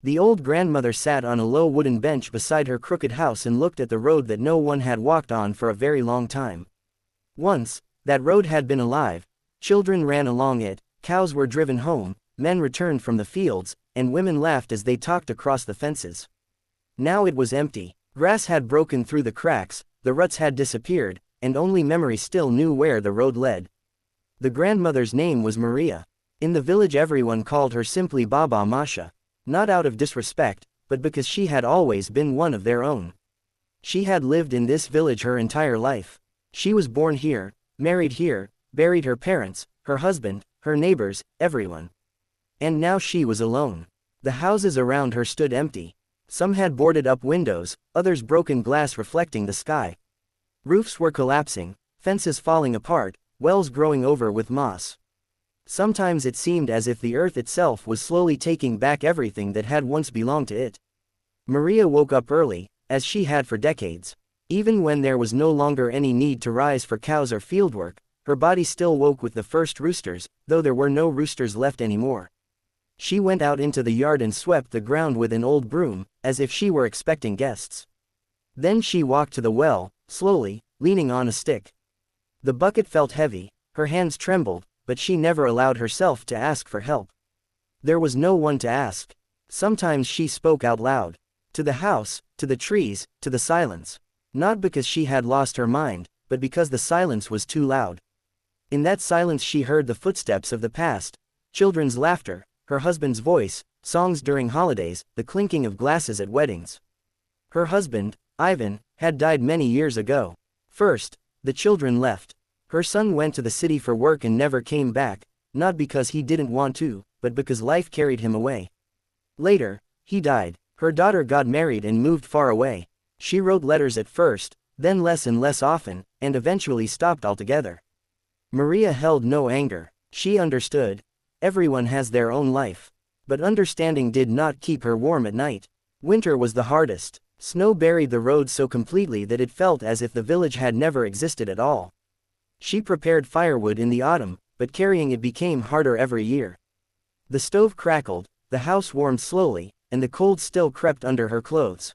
The old grandmother sat on a low wooden bench beside her crooked house and looked at the road that no one had walked on for a very long time. Once, that road had been alive. Children ran along it, cows were driven home, men returned from the fields, and women laughed as they talked across the fences. Now it was empty. Grass had broken through the cracks, the ruts had disappeared, and only memory still knew where the road led. The grandmother's name was Maria. In the village everyone called her simply Baba Masha. Not out of disrespect, but because she had always been one of their own. She had lived in this village her entire life. She was born here, married here, buried her parents, her husband, her neighbors, everyone. And now she was alone. The houses around her stood empty. Some had boarded up windows, others broken glass reflecting the sky. Roofs were collapsing, fences falling apart, wells growing over with moss. Sometimes it seemed as if the earth itself was slowly taking back everything that had once belonged to it. Maria woke up early, as she had for decades. Even when there was no longer any need to rise for cows or fieldwork, her body still woke with the first roosters, though there were no roosters left anymore. She went out into the yard and swept the ground with an old broom, as if she were expecting guests. Then she walked to the well, slowly, leaning on a stick. The bucket felt heavy, her hands trembled, but she never allowed herself to ask for help. There was no one to ask. Sometimes she spoke out loud. To the house, to the trees, to the silence. Not because she had lost her mind, but because the silence was too loud. In that silence she heard the footsteps of the past, children's laughter, her husband's voice, songs during holidays, the clinking of glasses at weddings. Her husband, Ivan, had died many years ago. First, the children left. Her son went to the city for work and never came back, not because he didn't want to, but because life carried him away. Later, he died. Her daughter got married and moved far away. She wrote letters at first, then less and less often, and eventually stopped altogether. Maria held no anger. She understood. Everyone has their own life. But understanding did not keep her warm at night. Winter was the hardest. Snow buried the road so completely that it felt as if the village had never existed at all. She prepared firewood in the autumn, but carrying it became harder every year. The stove crackled, the house warmed slowly, and the cold still crept under her clothes.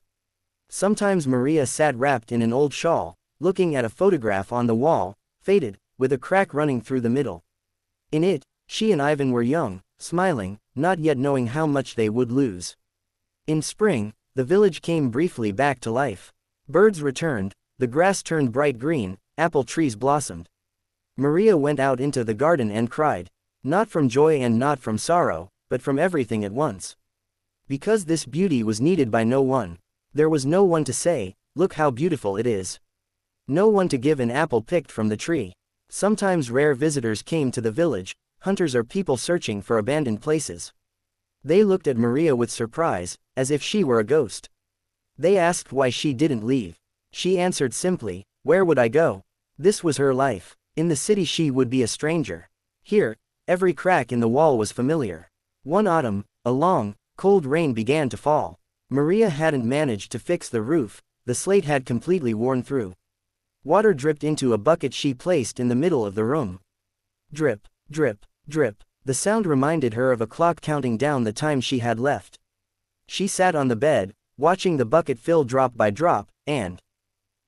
Sometimes Maria sat wrapped in an old shawl, looking at a photograph on the wall, faded, with a crack running through the middle. In it, she and Ivan were young, smiling, not yet knowing how much they would lose. In spring, the village came briefly back to life. Birds returned, the grass turned bright green, apple trees blossomed. Maria went out into the garden and cried. Not from joy and not from sorrow, but from everything at once. Because this beauty was needed by no one. There was no one to say, "Look how beautiful it is." No one to give an apple picked from the tree. Sometimes rare visitors came to the village, hunters or people searching for abandoned places. They looked at Maria with surprise, as if she were a ghost. They asked why she didn't leave. She answered simply, "Where would I go?" This was her life. In the city she would be a stranger. Here, every crack in the wall was familiar. One autumn, a long, cold rain began to fall. Maria hadn't managed to fix the roof, the slate had completely worn through. Water dripped into a bucket she placed in the middle of the room. Drip, drip, drip. The sound reminded her of a clock counting down the time she had left. She sat on the bed, watching the bucket fill drop by drop, and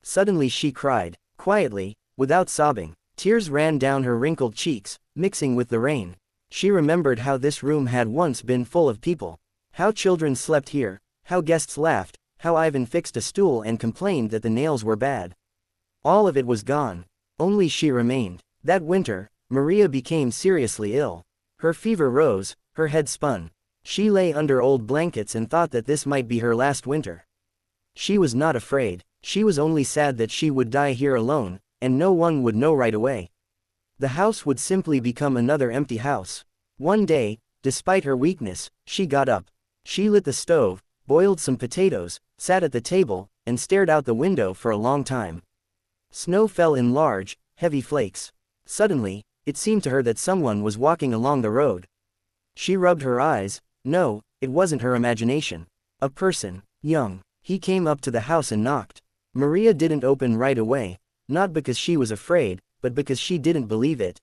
suddenly she cried, quietly, without sobbing. Tears ran down her wrinkled cheeks, mixing with the rain. She remembered how this room had once been full of people. How children slept here, how guests laughed, how Ivan fixed a stool and complained that the nails were bad. All of it was gone. Only she remained. That winter, Maria became seriously ill. Her fever rose, her head spun. She lay under old blankets and thought that this might be her last winter. She was not afraid. She was only sad that she would die here alone, and no one would know right away. The house would simply become another empty house. One day, despite her weakness, she got up. She lit the stove, boiled some potatoes, sat at the table, and stared out the window for a long time. Snow fell in large, heavy flakes. Suddenly, it seemed to her that someone was walking along the road. She rubbed her eyes. No, it wasn't her imagination. A person, young. He came up to the house and knocked. Maria didn't open right away. Not because she was afraid, but because she didn't believe it.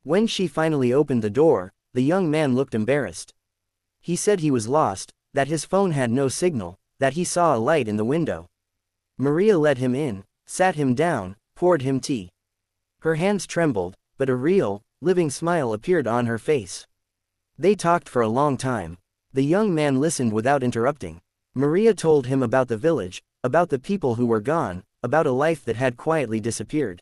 When she finally opened the door, the young man looked embarrassed. He said he was lost, that his phone had no signal, that he saw a light in the window. Maria let him in, sat him down, poured him tea. Her hands trembled, but a real, living smile appeared on her face. They talked for a long time. The young man listened without interrupting. Maria told him about the village, about the people who were gone, about a life that had quietly disappeared.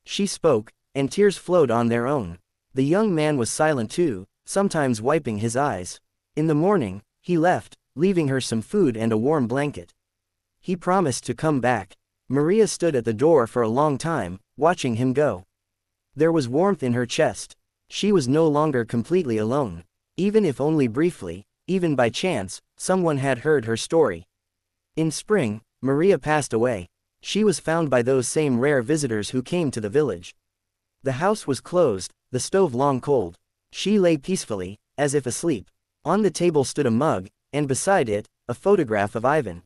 She spoke, and tears flowed on their own. The young man was silent too, sometimes wiping his eyes. In the morning, he left, leaving her some food and a warm blanket. He promised to come back. Maria stood at the door for a long time, watching him go. There was warmth in her chest. She was no longer completely alone. Even if only briefly, even by chance, someone had heard her story. In spring, Maria passed away. She was found by those same rare visitors who came to the village. The house was closed, the stove long cold. She lay peacefully, as if asleep. On the table stood a mug, and beside it, a photograph of Ivan.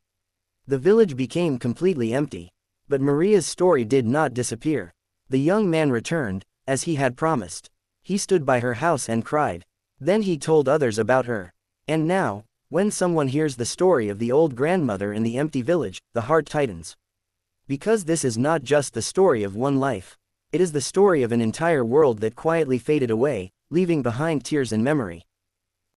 The village became completely empty. But Maria's story did not disappear. The young man returned, as he had promised. He stood by her house and cried. Then he told others about her. And now, when someone hears the story of the old grandmother in the empty village, the heart tightens. Because this is not just the story of one life. It is the story of an entire world that quietly faded away, leaving behind tears and memory.